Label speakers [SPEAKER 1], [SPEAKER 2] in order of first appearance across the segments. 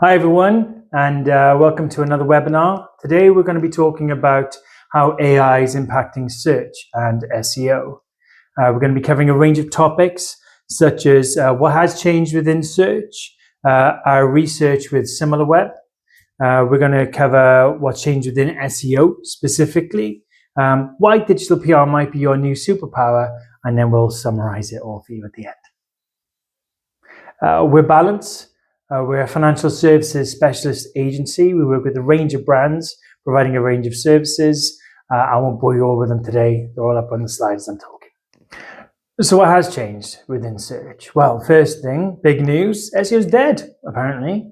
[SPEAKER 1] Hi everyone, and welcome to another webinar. Today we're going to be talking about how AI is impacting search and SEO. We're going to be covering a range of topics such as what has changed within search, our research with SimilarWeb. We're going to cover what's changed within SEO specifically, why digital PR might be your new superpower, and then we'll summarize it all for you at the end. We're Balance. We're a financial services specialist agency. We work with a range of brands, providing a range of services. I won't bore you all with them today. They're all up on the slides I'm talking. So what has changed within search? Well, first thing, big news, SEO is dead, apparently.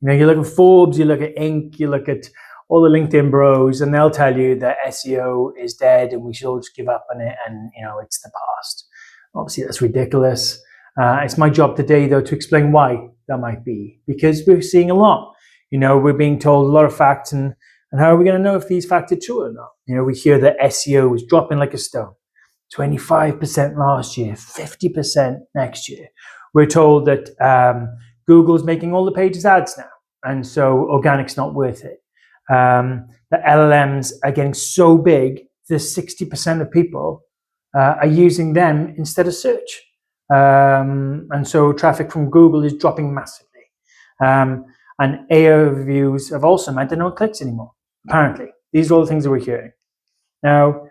[SPEAKER 1] You look at Forbes, you look at Inc., you look at all the LinkedIn bros, and they'll tell you that SEO is dead and we should all just give up on it and, it's the past. Obviously, that's ridiculous. It's my job today, though, to explain why that might be, because we're seeing a lot. We're being told a lot of facts, and how are we going to know if these facts are true or not? We hear that SEO is dropping like a stone, 25% last year, 50% next year. We're told that Google's making all the pages ads now, and so organic's not worth it. The LLMs are getting so big that 60% of people are using them instead of search. And so traffic from Google is dropping massively. And AI reviews have also meant there are no clicks anymore, apparently. These are all the things that we're hearing. Now,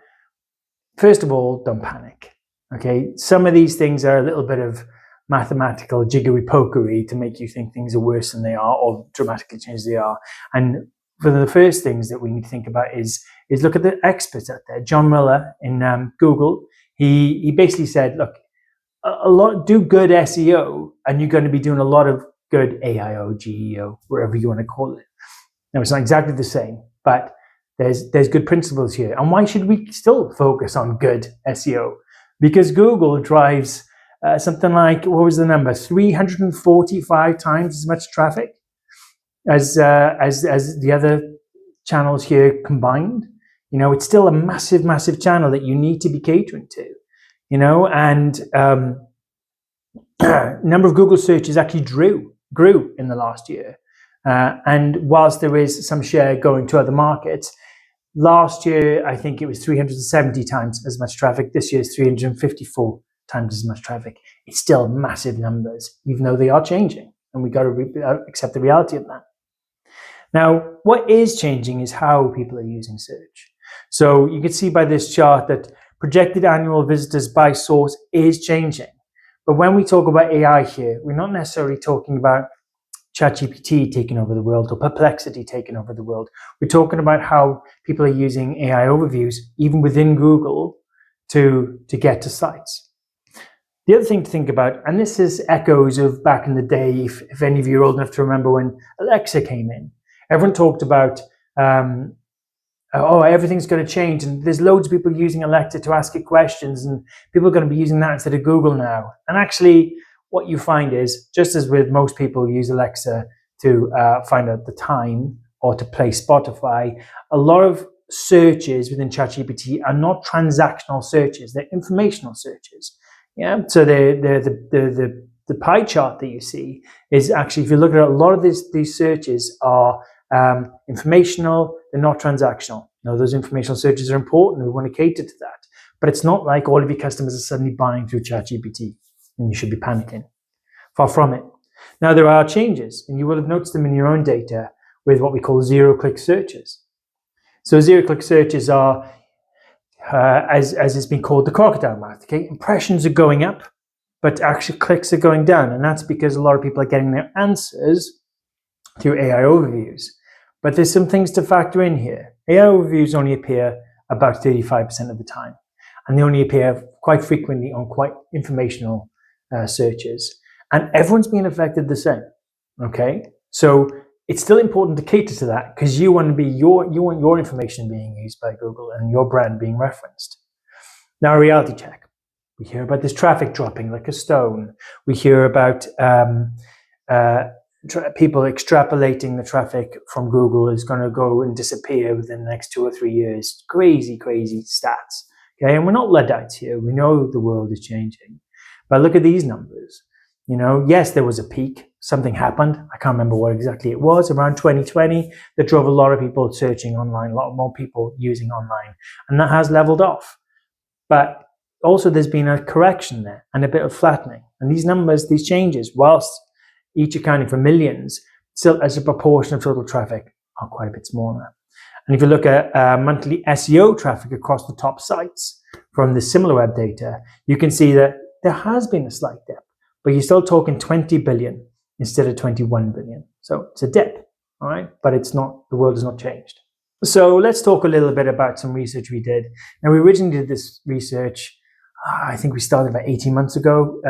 [SPEAKER 1] first of all, don't panic, okay? Some of these things are a little bit of mathematical jiggery-pokery to make you think things are worse than they are or dramatically change they are. And one of the first things that we need to think about is look at the experts out there. John Mueller in Google, he basically said, look, do good SEO, and you're going to be doing a lot of good AIO, GEO, wherever you want to call it. Now, it's not exactly the same, but there's good principles here. And why should we still focus on good SEO? Because Google drives something like, what was the number? 345 times as much traffic as the other channels here combined. It's still a massive, massive channel that you need to be catering to. And number of Google searches actually grew in the last year. And whilst there is some share going to other markets, last year, I think it was 370 times as much traffic. This year is 354 times as much traffic. It's still massive numbers, even though they are changing. And we got to accept the reality of that. Now, what is changing is how people are using search. So you can see by this chart that projected annual visitors by source is changing. But when we talk about AI here, we're not necessarily talking about ChatGPT taking over the world or Perplexity taking over the world. We're talking about how people are using AI overviews, even within Google, to get to sites. The other thing to think about, and this is echoes of back in the day, if any of you are old enough to remember when Alexa came in, everyone talked about everything's going to change, and there's loads of people using Alexa to ask it questions, and people are going to be using that instead of Google now. And actually, what you find is, just as with most people use Alexa to find out the time or to play Spotify, a lot of searches within ChatGPT are not transactional searches; they're informational searches. Yeah. So the pie chart that you see is actually, if you look at it, a lot of these searches are informational, they're not transactional. Now, those informational searches are important. We want to cater to that. But it's not like all of your customers are suddenly buying through ChatGPT and you should be panicking. Far from it. Now, there are changes, and you will have noticed them in your own data with what we call zero-click searches. So zero-click searches are, as it's been called, the crocodile mouth. Okay? Impressions are going up, but actual clicks are going down. And that's because a lot of people are getting their answers through AI overviews. But there's some things to factor in here. AI overviews only appear about 35% of the time, and they only appear quite frequently on quite informational searches. And everyone's being affected the same. Okay, so it's still important to cater to that because you want your information being used by Google and your brand being referenced. Now, a reality check. We hear about this traffic dropping like a stone. We hear about people extrapolating the traffic from Google is going to go and disappear within the next 2 or 3 years. Crazy, crazy stats. Okay, and we're not Luddites here. We know the world is changing. But look at these numbers. Yes, there was a peak. something happened. I can't remember what exactly it was, around 2020, that drove a lot of people searching online, a lot more people using online, and that has leveled off. But also there's been a correction there and a bit of flattening. And these numbers, these changes, whilst each accounting for millions, still as a proportion of total traffic are quite a bit smaller. And if you look at monthly SEO traffic across the top sites from the SimilarWeb data, you can see that there has been a slight dip, but you're still talking 20 billion instead of 21 billion. So it's a dip, all right? But it's not, the world has not changed. So let's talk a little bit about some research we did. Now, we originally did this research, I think we started about 18 months ago,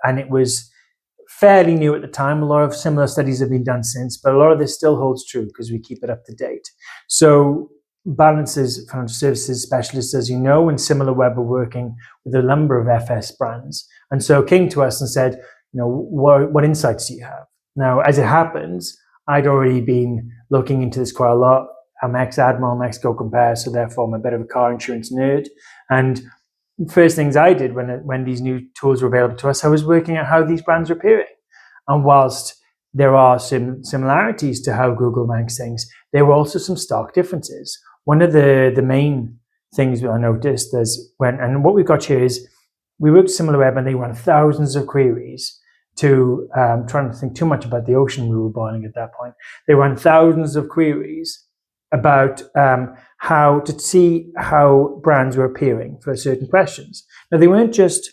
[SPEAKER 1] and it was fairly new at the time. A lot of similar studies have been done since, but a lot of this still holds true because we keep it up to date. So Balance's financial services specialists, as you know, and SimilarWeb are working with a number of FS brands. And so came to us and said, you know, what insights do you have? Now, as it happens, I'd already been looking into this quite a lot. I'm ex-Admiral, I'm ex-Go Compare, so therefore I'm a bit of a car insurance nerd. And first things I did when these new tools were available to us, I was working out how these brands are appearing. And whilst there are some similarities to how Google ranks things, there were also some stark differences. One of the main things that I noticed is and what we've got here is, we worked with SimilarWeb and they run thousands of queries to, trying to think too much about the ocean we were boiling at that point. They run thousands of queries about how to see how brands were appearing for certain questions. Now, they weren't just,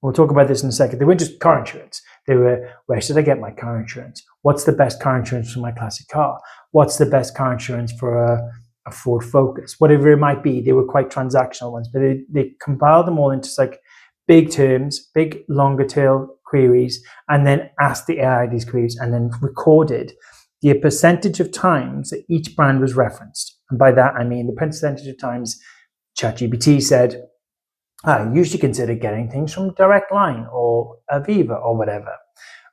[SPEAKER 1] we'll talk about this in a second, they weren't just car insurance. They were, where should I get my car insurance? What's the best car insurance for my classic car? What's the best car insurance for a Ford Focus? Whatever it might be, they were quite transactional ones, but they compiled them all into like big terms, big longer tail queries, and then asked the AI these queries and then recorded the percentage of times that each brand was referenced. And by that, I mean the percentage of times ChatGPT said, I usually consider getting things from Direct Line or Aviva or whatever.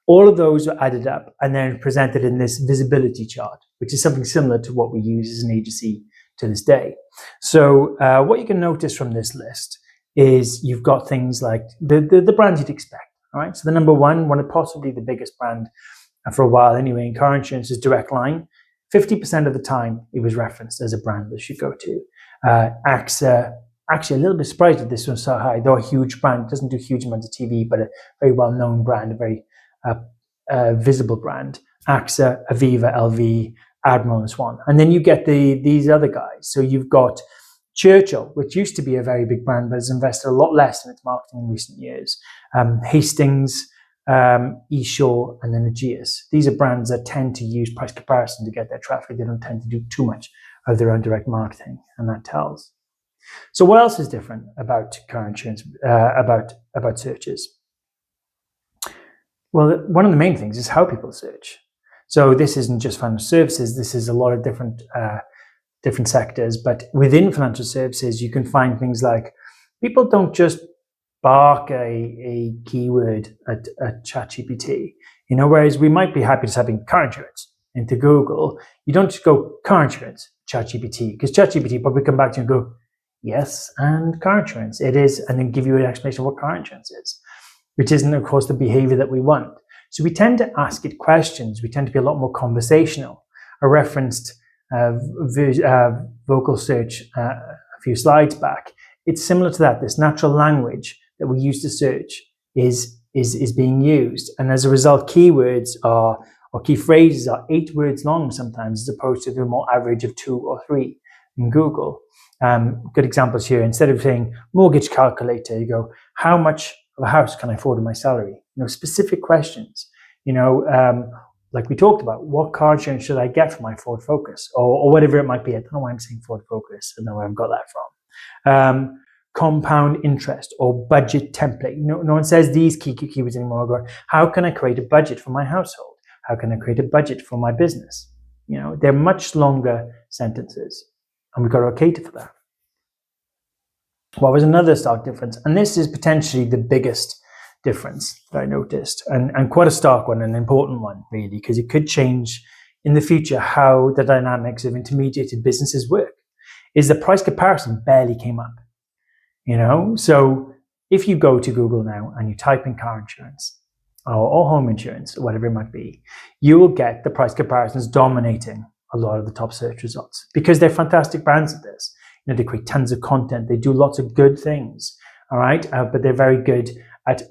[SPEAKER 1] All of those were added up and then presented in this visibility chart, which is something similar to what we use as an agency to this day. So what you can notice from this list is you've got things like the brands you'd expect. All right. So the number one of possibly the biggest brand for a while anyway in car insurance is Direct Line. 50% of the time it was referenced as a brand that should go to. AXA, actually a little bit surprised that this was so high. They're a huge brand, doesn't do huge amounts of TV, but a very well-known brand, a very visible brand. AXA, Aviva, LV, Admiral, and so on. And then you get these other guys. So you've got Churchill, which used to be a very big brand, but has invested a lot less in its marketing in recent years. Hastings, eShore, and then Aegeus. These are brands that tend to use price comparison to get their traffic. They don't tend to do too much of their own direct marketing, and that tells. So what else is different about car insurance, about searches? Well, one of the main things is how people search. So this isn't just financial services. This is a lot of different sectors. But within financial services, you can find things like people don't just bark a keyword at ChatGPT. You know, whereas we might be happy just having car insurance into Google. You don't just go car insurance, ChatGPT, because ChatGPT probably come back to you and go, yes, and car insurance. It is, and then give you an explanation of what car insurance is, which isn't, of course, the behavior that we want. So we tend to ask it questions. We tend to be a lot more conversational. I referenced vocal search a few slides back. It's similar to that. This natural language that we use to search is being used. And as a result, keywords or key phrases are 8 words long sometimes, as opposed to the more average of 2 or 3 in Google. Good examples here. Instead of saying mortgage calculator, you go, how much of a house can I afford in my salary? You know, specific questions. You know, like we talked about, what car insurance should I get for my Ford Focus, or whatever it might be. I don't know why I'm saying Ford Focus. I don't know where I've got that from. Compound interest or budget template. No one says these keywords anymore. I go, how can I create a budget for my household? How can I create a budget for my business? You know, they're much longer sentences, and we've got to cater for that. What was another stark difference? And this is potentially the biggest difference that I noticed, and quite a stark one, an important one, really, because it could change in the future how the dynamics of intermediated businesses work, is the price comparison barely came up. You know, so if you go to Google now and you type in car insurance, or home insurance, or whatever it might be, you will get the price comparisons dominating a lot of the top search results because they're fantastic brands at this. They create tons of content. They do lots of good things, all right? But they're very good at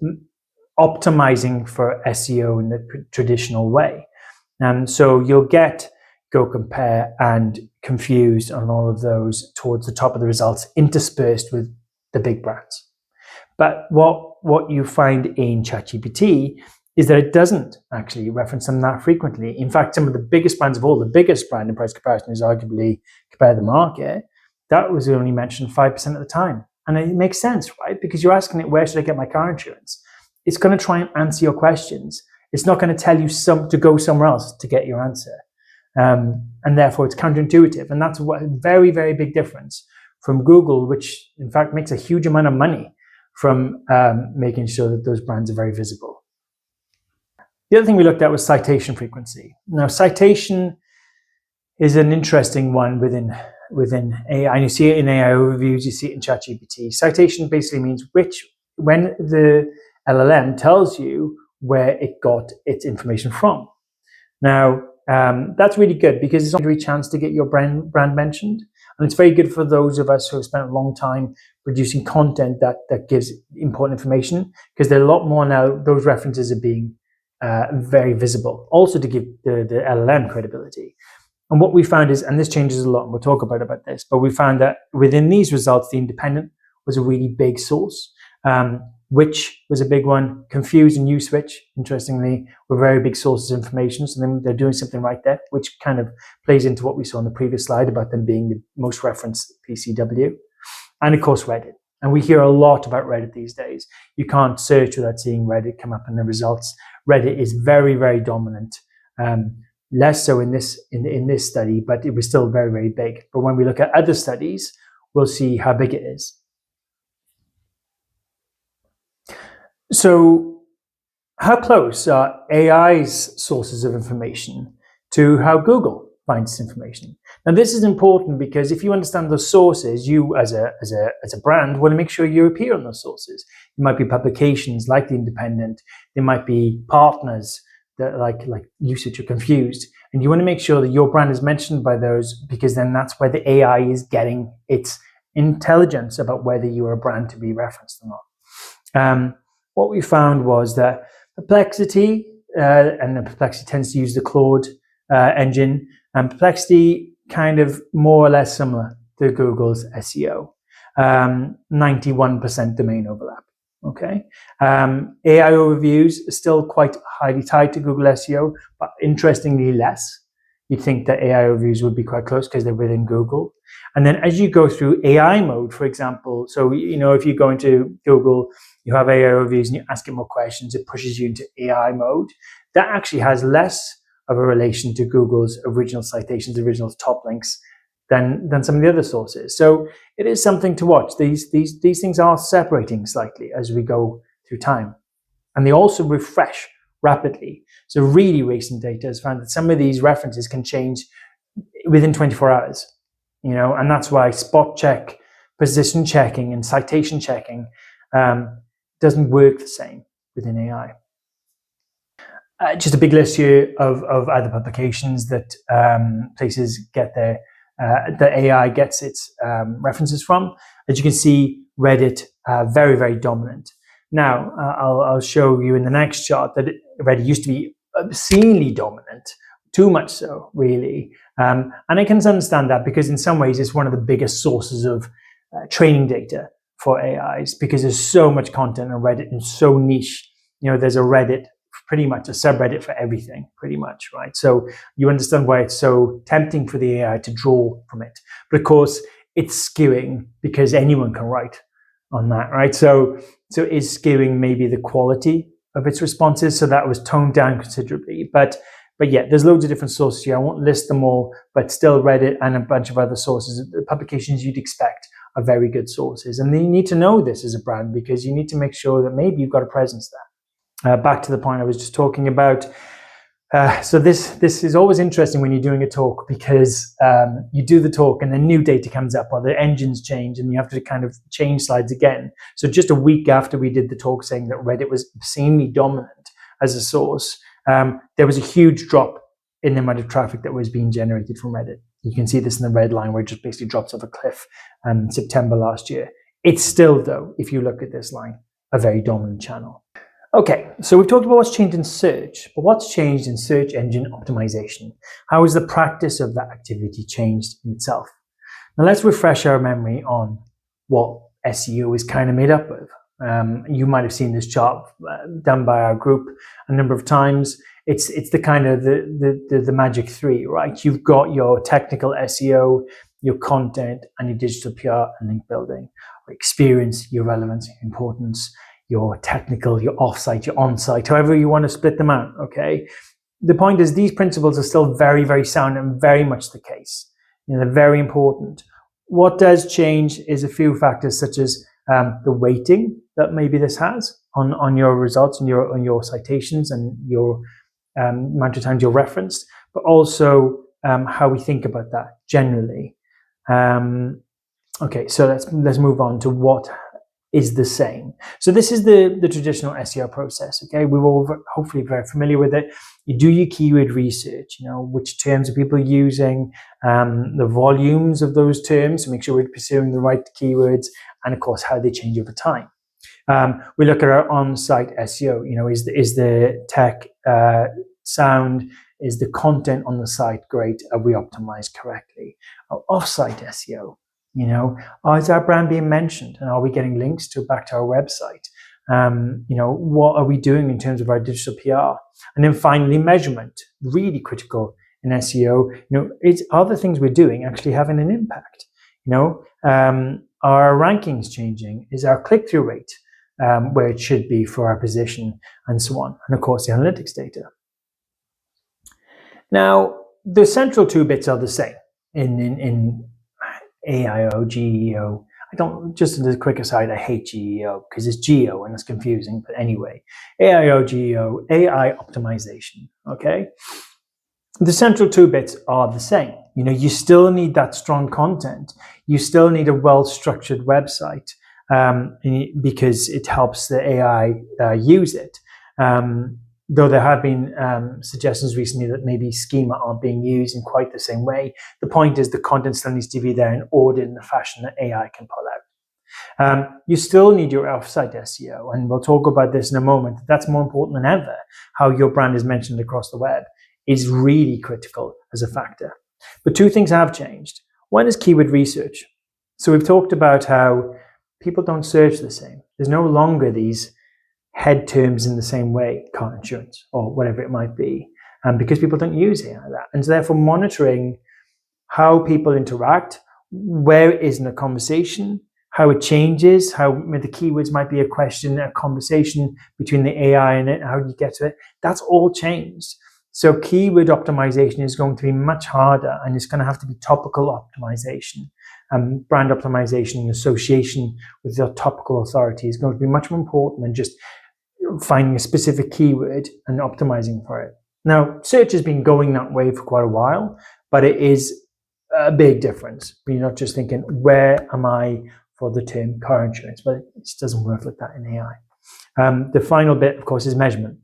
[SPEAKER 1] optimizing for SEO in the traditional way. So you'll get Go Compare and Confused on all of those towards the top of the results, interspersed with the big brands. But what you find in ChatGPT is that it doesn't actually reference them that frequently. In fact, some of the biggest brands of all, the biggest brand in price comparison is arguably Compare the Market. That was only mentioned 5% of the time. And it makes sense, right? Because you're asking it, where should I get my car insurance? It's going to try and answer your questions. It's not going to tell you to go somewhere else to get your answer. And therefore, it's counterintuitive. And that's a very, very big difference from Google, which in fact makes a huge amount of money from making sure that those brands are very visible. The other thing we looked at was citation frequency. Now, citation is an interesting one within AI, and you see it in AI overviews, you see it in ChatGPT. Citation basically means when the LLM tells you where it got its information from. Now, that's really good because it's not every chance to get your brand mentioned. And it's very good for those of us who have spent a long time producing content that gives important information, because there are a lot more now. Those references are being very visible, also to give the LLM credibility. And what we found is, and this changes a lot, and we'll talk about this, but we found that within these results, the independent was a really big source. Which was a big one. Confused and Uswitch, interestingly, were very big sources of information. So then they're doing something right there, which kind of plays into what we saw on the previous slide about them being the most referenced PCW. And of course, Reddit. And we hear a lot about Reddit these days. You can't search without seeing Reddit come up in the results. Reddit is very, very dominant. Less so in this study, but it was still very, very big. But when we look at other studies, we'll see how big it is. So how close are AI's sources of information to how Google finds information? Now, this is important because if you understand those sources, you as a brand want to make sure you appear on those sources. It might be publications like The Independent. There might be partners that like Usage or Confused. And you want to make sure that your brand is mentioned by those, because then that's where the AI is getting its intelligence about whether you are a brand to be referenced or not. What we found was that Perplexity, and Perplexity tends to use the Claude engine, and Perplexity kind of more or less similar to Google's SEO, 91% domain overlap. Okay, AI overviews are still quite highly tied to Google SEO, but interestingly less. You'd think that AI overviews would be quite close because they're within Google. And then as you go through AI mode, for example, so if you go into Google, you have AI overviews and you ask it more questions, it pushes you into AI mode. That actually has less of a relation to Google's original citations, original top links, than some of the other sources. So it is something to watch. These things are separating slightly as we go through time. And they also refresh rapidly. So really recent data has found that some of these references can change within 24 hours, and that's why spot check, position checking, and citation checking doesn't work the same within AI. Just a big list here of other publications that places get their that AI gets its references from. As you can see, Reddit, very, very dominant. Now, I'll show you in the next chart that Reddit used to be obscenely dominant, too much so, really. And I can understand that because in some ways it's one of the biggest sources of training data for AIs, because there's so much content on Reddit and so niche. There's a Reddit, pretty much a subreddit for everything, pretty much, right? So you understand why it's so tempting for the AI to draw from it. But of course, it's skewing because anyone can write on that, right? So is skewing maybe the quality of its responses. So that was toned down considerably. But yeah, there's loads of different sources here. I won't list them all, but still Reddit and a bunch of other sources, the publications you'd expect are very good sources. And you need to know this as a brand because you need to make sure that maybe you've got a presence there. Back to the point I was just talking about. So this is always interesting when you're doing a talk, because you do the talk and then new data comes up or the engines change and you have to kind of change slides again. So just a week after we did the talk saying that Reddit was obscenely dominant as a source, there was a huge drop in the amount of traffic that was being generated from Reddit. You can see this in the red line where it just basically drops off a cliff in September last year. It's still, though, if you look at this line, a very dominant channel. Okay, so we've talked about what's changed in search, but what's changed in search engine optimization? How has the practice of that activity changed in itself? Now let's refresh our memory on what SEO is kind of made up of. You might have seen this chart done by our group a number of times. It's the kind of the magic three, right? You've got your technical SEO, your content, and your digital PR and link building, or experience, your relevance, importance, your technical, your offsite, your onsite, however you want to split them out, okay? The point is these principles are still very, very sound and very much the case. They're very important. What does change is a few factors such as the weighting that maybe this has on your results and on your citations and your amount of times you're referenced, but also how we think about that generally. Okay, so let's move on to what is the same. So this is the traditional SEO process, okay? We're all hopefully very familiar with it. You do your keyword research, which terms are people using, the volumes of those terms to make sure we're pursuing the right keywords, and of course, how they change over time. We look at our on-site SEO, is the tech sound, is the content on the site great? Are we optimized correctly? Our off-site SEO, is our brand being mentioned and are we getting links back to our website? What are we doing in terms of our digital PR? And then finally, measurement, really critical in SEO. Are the things we're doing actually having an impact? Are our rankings changing? Is our click-through rate where it should be for our position, and so on? And of course, the analytics data. Now, the central two bits are the same in AIO, GEO. Just as a quick aside, I hate GEO because it's geo and it's confusing. But anyway, AIO, GEO, AI optimization, okay? The central two bits are the same. You still need that strong content. You still need a well-structured website because it helps the AI use it. Though there have been suggestions recently that maybe schema aren't being used in quite the same way. The point is the content still needs to be there and ordered in a fashion that AI can pull out. You still need your offsite SEO, and we'll talk about this in a moment. That's more important than ever. How your brand is mentioned across the web is really critical as a factor. But two things have changed. One is keyword research. So we've talked about how people don't search the same. There's no longer these head terms in the same way, car insurance or whatever it might be, because people don't use it like that. And so therefore monitoring how people interact, where it is in a conversation, how it changes, how the keywords might be a question, a conversation between the AI and it, how do you get to it? That's all changed. So keyword optimization is going to be much harder, and it's going to have to be topical optimization. Brand optimization in association with your topical authority is going to be much more important than just finding a specific keyword and optimizing for it. Now, search has been going that way for quite a while, but it is a big difference. You're not just thinking, where am I for the term car insurance? But it just doesn't work like that in AI. The final bit, of course, is measurement.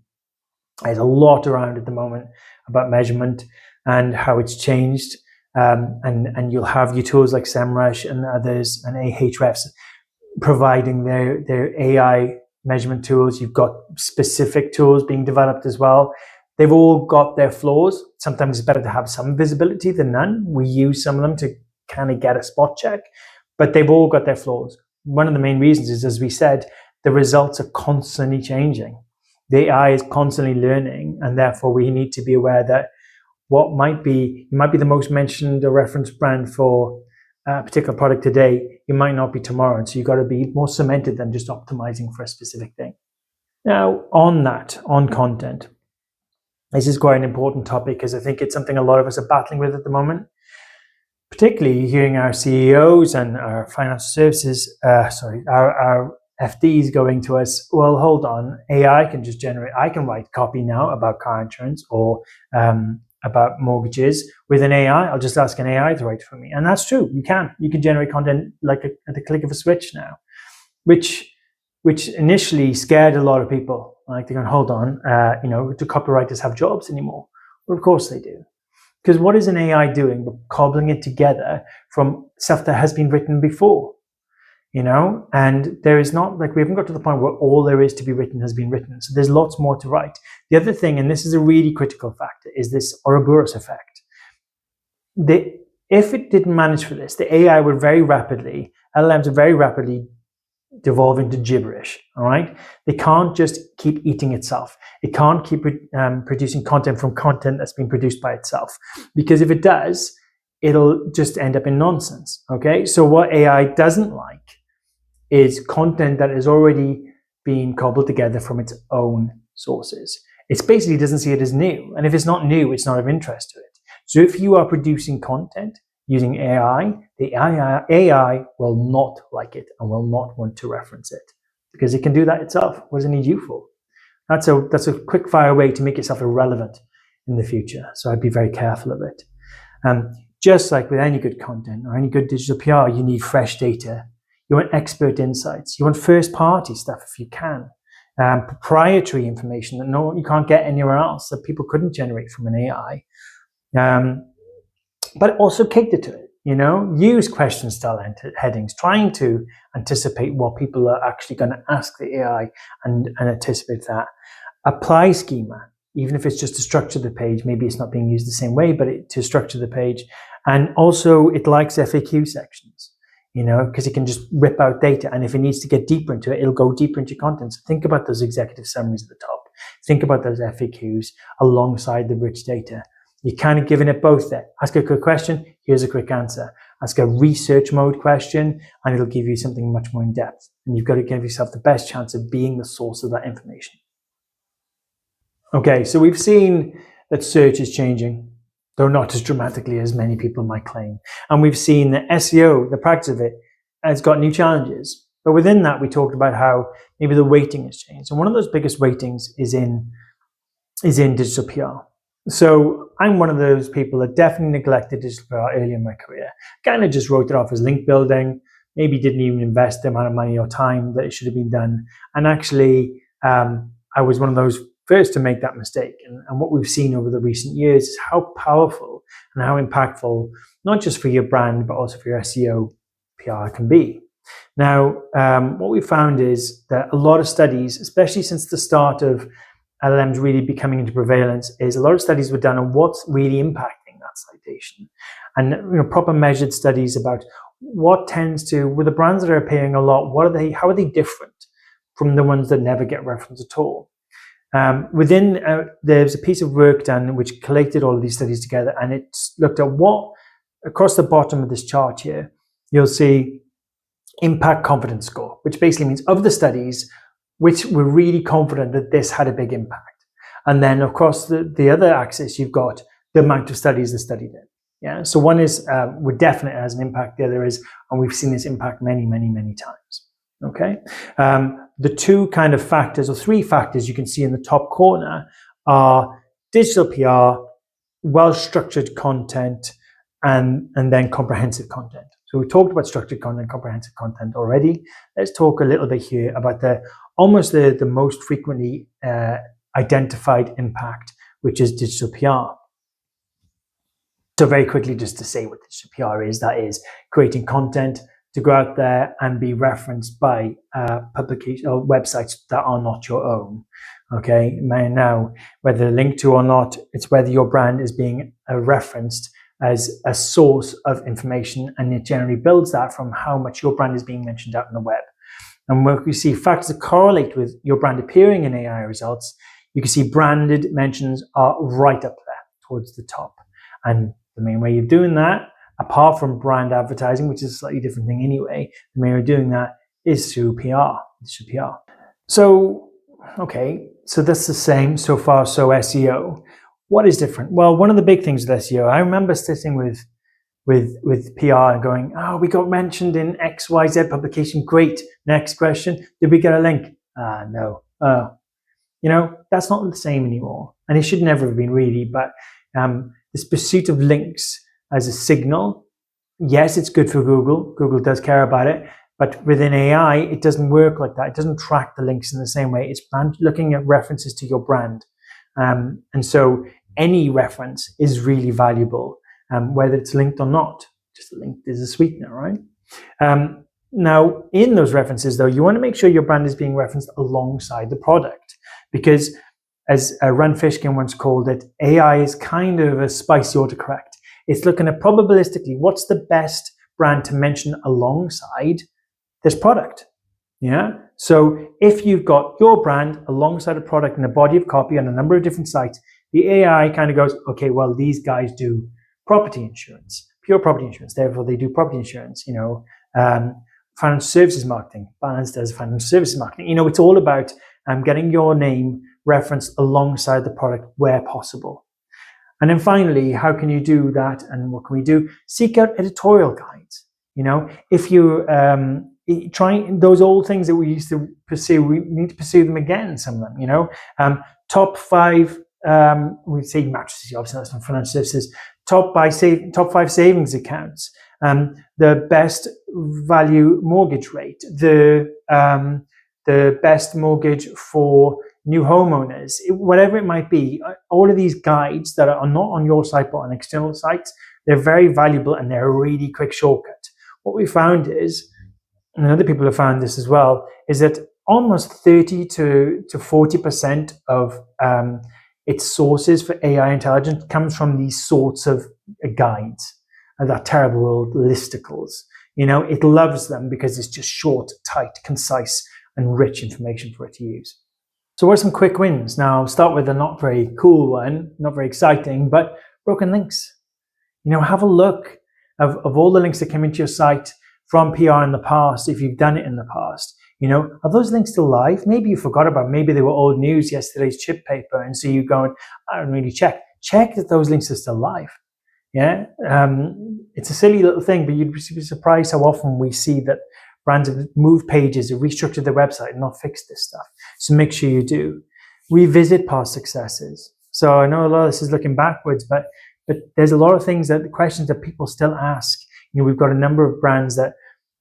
[SPEAKER 1] There's a lot around at the moment about measurement and how it's changed. And you'll have your tools like SEMrush and others and Ahrefs providing their AI measurement tools. You've got specific tools being developed as well. They've all got their flaws. Sometimes it's better to have some visibility than none. We use some of them to kind of get a spot check, but they've all got their flaws. One of the main reasons is, as we said, the results are constantly changing. The AI is constantly learning, and therefore we need to be aware that what might be the most mentioned or referenced brand for a particular product today, it might not be tomorrow. And so you've got to be more cemented than just optimizing for a specific thing. Now, on content, this is quite an important topic because I think it's something a lot of us are battling with at the moment, particularly hearing our CEOs and our financial services, our FDs going to us, well, hold on, AI can just generate, I can write copy now about car insurance or about mortgages with an AI. I'll just ask an AI to write for me. And that's true. You can generate content like at the click of a switch now, which initially scared a lot of people Like they're going, hold on, do copywriters have jobs anymore? Well, of course they do. Because what is an AI doing but cobbling it together from stuff that has been written before? And there is not, like, we haven't got to the point where all there is to be written has been written. So there's lots more to write. The other thing, and this is a really critical factor, is this Ouroboros effect. If it didn't manage for this, the AI would LLMs would very rapidly devolve into gibberish, all right? They can't just keep eating itself. It can't keep producing content from content that's been produced by itself. Because if it does, it'll just end up in nonsense, okay? So what AI doesn't like is content that is already being cobbled together from its own sources. It basically doesn't see it as new. And if it's not new, it's not of interest to it. So if you are producing content using AI, the AI will not like it and will not want to reference it because it can do that itself. What does it need you for? That's a quick fire way to make yourself irrelevant in the future. So I'd be very careful of it. Just like with any good content or any good digital PR, you need fresh data. You want expert insights. You want first-party stuff if you can. Proprietary information that you can't get anywhere else, that people couldn't generate from an AI. But also cater to it. Use question style headings, trying to anticipate what people are actually going to ask the AI and anticipate that. Apply schema, even if it's just to structure the page. Maybe it's not being used the same way, but to structure the page. And also it likes FAQ sections, because it can just rip out data. And if it needs to get deeper into it, it'll go deeper into content. So think about those executive summaries at the top. Think about those FAQs alongside the rich data. You're kind of giving it both there. Ask a quick question, here's a quick answer. Ask a research mode question, and it'll give you something much more in depth. And you've got to give yourself the best chance of being the source of that information. Okay, so we've seen that search is changing, though not as dramatically as many people might claim. And we've seen that SEO, the practice of it, has got new challenges. But within that, we talked about how maybe the weighting has changed. And one of those biggest weightings is in digital PR. So I'm one of those people that definitely neglected digital PR early in my career. Kind of just wrote it off as link building, maybe didn't even invest the amount of money or time that it should have been done. And actually, I was one of those first to make that mistake. And what we've seen over the recent years is how powerful and how impactful, not just for your brand, but also for your SEO PR can be. Now, what we found is that a lot of studies, especially since the start of LLMs really becoming into prevalence, is a lot of studies were done on what's really impacting that citation. And proper measured studies about what tends to, with the brands that are appearing a lot, how are they different from the ones that never get referenced at all? There's a piece of work done which collated all of these studies together, and it's looked at what, across the bottom of this chart here, you'll see impact confidence score, which basically means of the studies, which were really confident that this had a big impact. And then across the other axis, you've got the amount of studies that studied it. Yeah. So one is, we're definite it has an impact. The other is, and we've seen this impact many, many, many times. Okay. The two kind of factors, or three factors you can see in the top corner, are digital PR, well-structured content, and then comprehensive content. So we talked about structured content, comprehensive content already. Let's talk a little bit here about the most frequently identified impact, which is digital PR. So very quickly, just to say what digital PR is, that is creating content to go out there and be referenced by publications or websites that are not your own. Okay, now whether linked to or not, it's whether your brand is being referenced as a source of information, and it generally builds that from how much your brand is being mentioned out on the web. And when we see factors that correlate with your brand appearing in AI results, you can see branded mentions are right up there towards the top. And the main way of doing that, apart from brand advertising, which is a slightly different thing anyway, the main way of doing that is through PR, digital PR. So, okay, so that's the same so far, so SEO. What is different? Well, one of the big things with SEO, I remember sitting with PR and going, oh, we got mentioned in XYZ publication. Great. Next question. Did we get a link? No. That's not the same anymore. And it should never have been really, but this pursuit of links as a signal, yes, it's good for Google. Google does care about it. But within AI, it doesn't work like that. It doesn't track the links in the same way. It's looking at references to your brand. And so any reference is really valuable, whether it's linked or not. Just linked is a sweetener, right? Now, in those references, though, you want to make sure your brand is being referenced alongside the product, because as Rand Fishkin once called it, AI is kind of a spicy autocorrect. It's looking at probabilistically what's the best brand to mention alongside this product. Yeah. So if you've got your brand alongside a product in a body of copy on a number of different sites, the AI kind of goes, okay, well, these guys do property insurance, pure property insurance. Therefore, they do property insurance. Financial services marketing. Balance does financial services marketing. It's all about getting your name referenced alongside the product where possible. And then finally, how can you do that? And what can we do? Seek out editorial guides. If you try those old things that we used to pursue, we need to pursue them again. Some of them, top 5. We say mattresses. Obviously, that's from financial services. Top 5 savings accounts. The best value mortgage rate. The best mortgage for new homeowners, whatever it might be. All of these guides that are not on your site but on external sites, they're very valuable and they're a really quick shortcut. What we found is, and other people have found this as well, is that almost 30 to 40% of its sources for AI intelligence comes from these sorts of guides, that terrible old listicles. It loves them because it's just short, tight, concise, and rich information for it to use. So what are some quick wins? Now, I'll start with a not very cool one, not very exciting, but broken links. Have a look of all the links that came into your site from PR in the past, if you've done it in the past. Are those links still live? Maybe you forgot about them. Maybe they were old news, yesterday's chip paper, and so you're going, I don't really check. Check that those links are still live. Yeah, it's a silly little thing, but you'd be surprised how often we see that brands have moved pages or restructured their website and not fixed this stuff. So make sure you do. Revisit past successes. So I know a lot of this is looking backwards, but there's a lot of questions that people still ask. We've got a number of brands that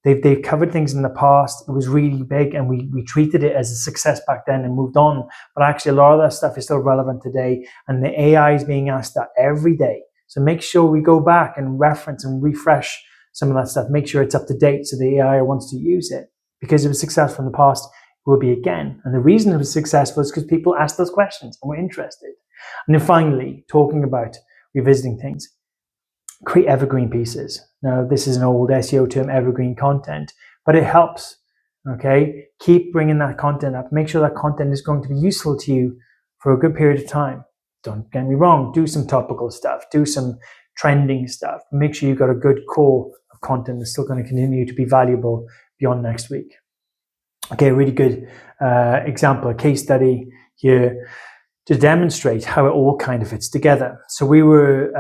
[SPEAKER 1] they've covered things in the past. It was really big and we treated it as a success back then and moved on. But actually a lot of that stuff is still relevant today, and the AI is being asked that every day. So make sure we go back and reference and refresh some of that stuff. Make sure it's up to date so the AI wants to use it. Because it was successful in the past, it will be again. And the reason it was successful is because people asked those questions and were interested. And then finally, talking about revisiting things, create evergreen pieces. Now, this is an old SEO term, evergreen content, but it helps. Okay, keep bringing that content up. Make sure that content is going to be useful to you for a good period of time. Don't get me wrong, do some topical stuff, do some trending stuff. Make sure you've got a good core of content that's still going to continue to be valuable beyond next week. Okay, a really good example, a case study here to demonstrate how it all kind of fits together. So we were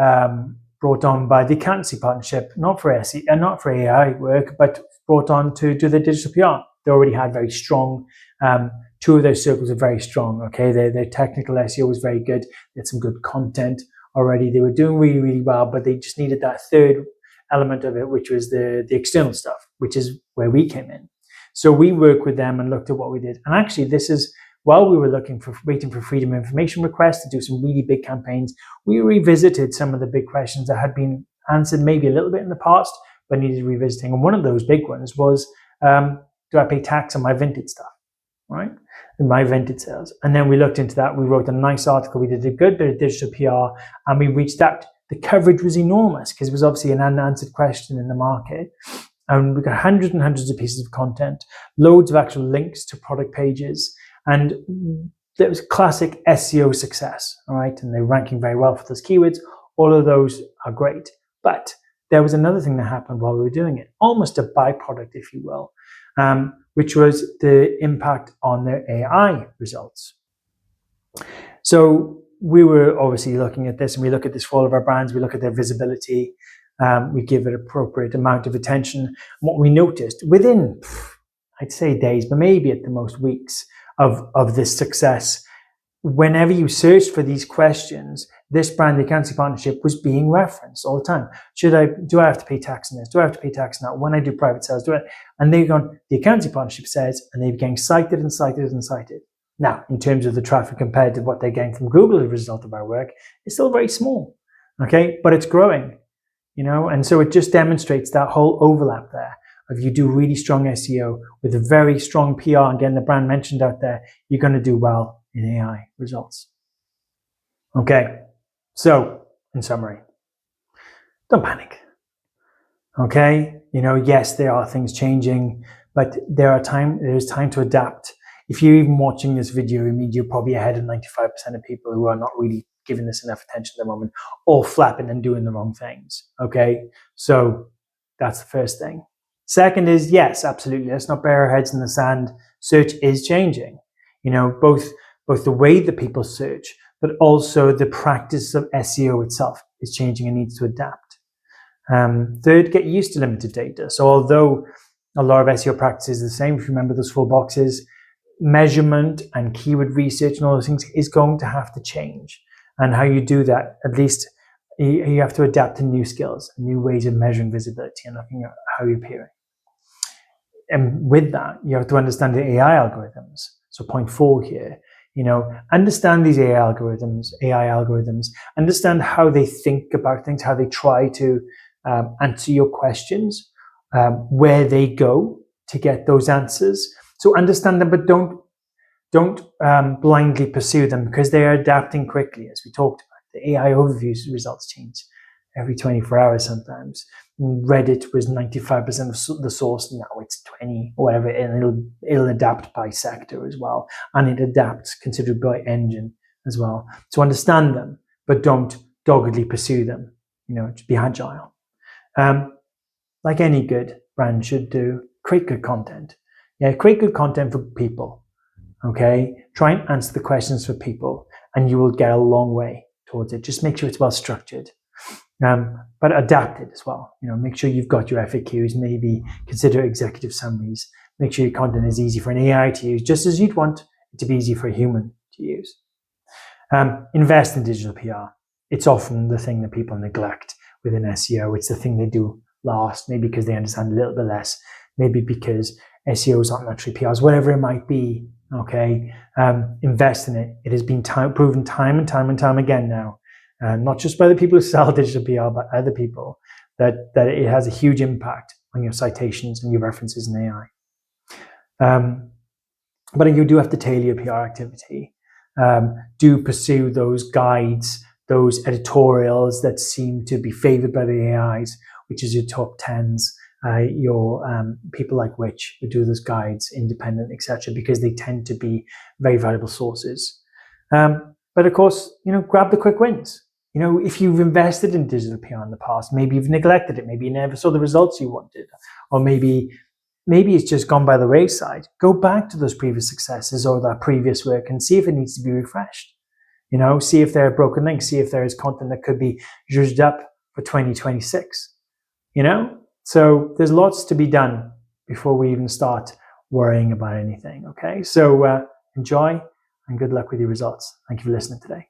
[SPEAKER 1] brought on by the accountancy partnership, not for SEO, not for AI work, but brought on to do the digital PR. They already had very strong, 2 of their circles are very strong. Okay, their technical SEO was very good. They had some good content already. They were doing really, really well, but they just needed that third element of it, which was the external stuff, which is where we came in. So we worked with them and looked at what we did. And actually, this is while we were waiting for freedom of information requests to do some really big campaigns, we revisited some of the big questions that had been answered maybe a little bit in the past, but needed revisiting. And one of those big ones was, do I pay tax on my Vinted stuff, right? And my Vinted sales. And then we looked into that. We wrote a nice article. We did a good bit of digital PR and we reached out. The coverage was enormous because it was obviously an unanswered question in the market. And we got hundreds and hundreds of pieces of content, loads of actual links to product pages. And there was classic SEO success, all right? And they're ranking very well for those keywords. All of those are great. But there was another thing that happened while we were doing it, almost a byproduct, if you will, which was the impact on their AI results. So we were obviously looking at this, and we look at this for all of our brands. We look at their visibility. We give it appropriate amount of attention. And what we noticed within, I'd say days, but maybe at the most weeks of this success, whenever you searched for these questions, this brand, the accountancy partnership, was being referenced all the time. Do I have to pay tax on this? Do I have to pay tax on that? When I do private sales, and they've gone, the accountancy partnership says, and they're getting cited and cited and cited. Now, in terms of the traffic compared to what they're getting from Google as a result of our work, it's still very small, okay? But it's growing, and so it just demonstrates that whole overlap there. If you do really strong SEO with a very strong PR and getting the brand mentioned out there, you're going to do well in AI results. Okay, so in summary, don't panic. Okay, yes, there are things changing, but there is time to adapt. If you're even watching this video, it means you're probably ahead of 95% of people who are not really giving this enough attention at the moment, or flapping and doing the wrong things. Okay, so that's the first thing. Second is, yes, absolutely, let's not bury our heads in the sand. Search is changing. Both the way that people search, but also the practice of SEO itself is changing and needs to adapt. Third, get used to limited data. So although a lot of SEO practices are the same, if you remember those 4 boxes, measurement and keyword research and all those things is going to have to change. And how you do that, at least you have to adapt to new skills, new ways of measuring visibility and looking at how you're appearing. And with that, you have to understand the AI algorithms. So point 4 here, understand these AI algorithms, understand how they think about things, how they try to answer your questions, where they go to get those answers. So understand them, but don't blindly pursue them, because they are adapting quickly, as we talked about. The AI overviews results change every 24 hours sometimes. Reddit was 95% of the source, now it's 20 or whatever, and it'll adapt by sector as well, and it adapts considerably by engine as well. So understand them, but don't doggedly pursue them. Just be agile. Like any good brand should do, create good content. Create good content for people. Okay, try and answer the questions for people, and you will get a long way towards it. Just make sure it's well structured. But adapt it as well. Make sure you've got your FAQs, maybe consider executive summaries. Make sure your content is easy for an AI to use, just as you'd want it to be easy for a human to use. Invest in digital PR. It's often the thing that people neglect within SEO. It's the thing they do last, maybe because they understand a little bit less, maybe because SEOs aren't naturally PRs, whatever it might be. Okay, invest in it. It has been proven time and time again now. Not just by the people who sell digital PR, but other people, that it has a huge impact on your citations and your references in AI. But you do have to tailor your PR activity. Do pursue those guides, those editorials that seem to be favored by the AIs, which is your top 10s, your people like Which who do those guides, independent, etc., because they tend to be very valuable sources. But of course, grab the quick wins. If you've invested in digital PR in the past, maybe you've neglected it, maybe you never saw the results you wanted, or maybe it's just gone by the wayside. Go back to those previous successes or that previous work and see if it needs to be refreshed. See if there are broken links, see if there is content that could be zhuzhed up for 2026. So there's lots to be done before we even start worrying about anything. Okay, so enjoy and good luck with your results. Thank you for listening today.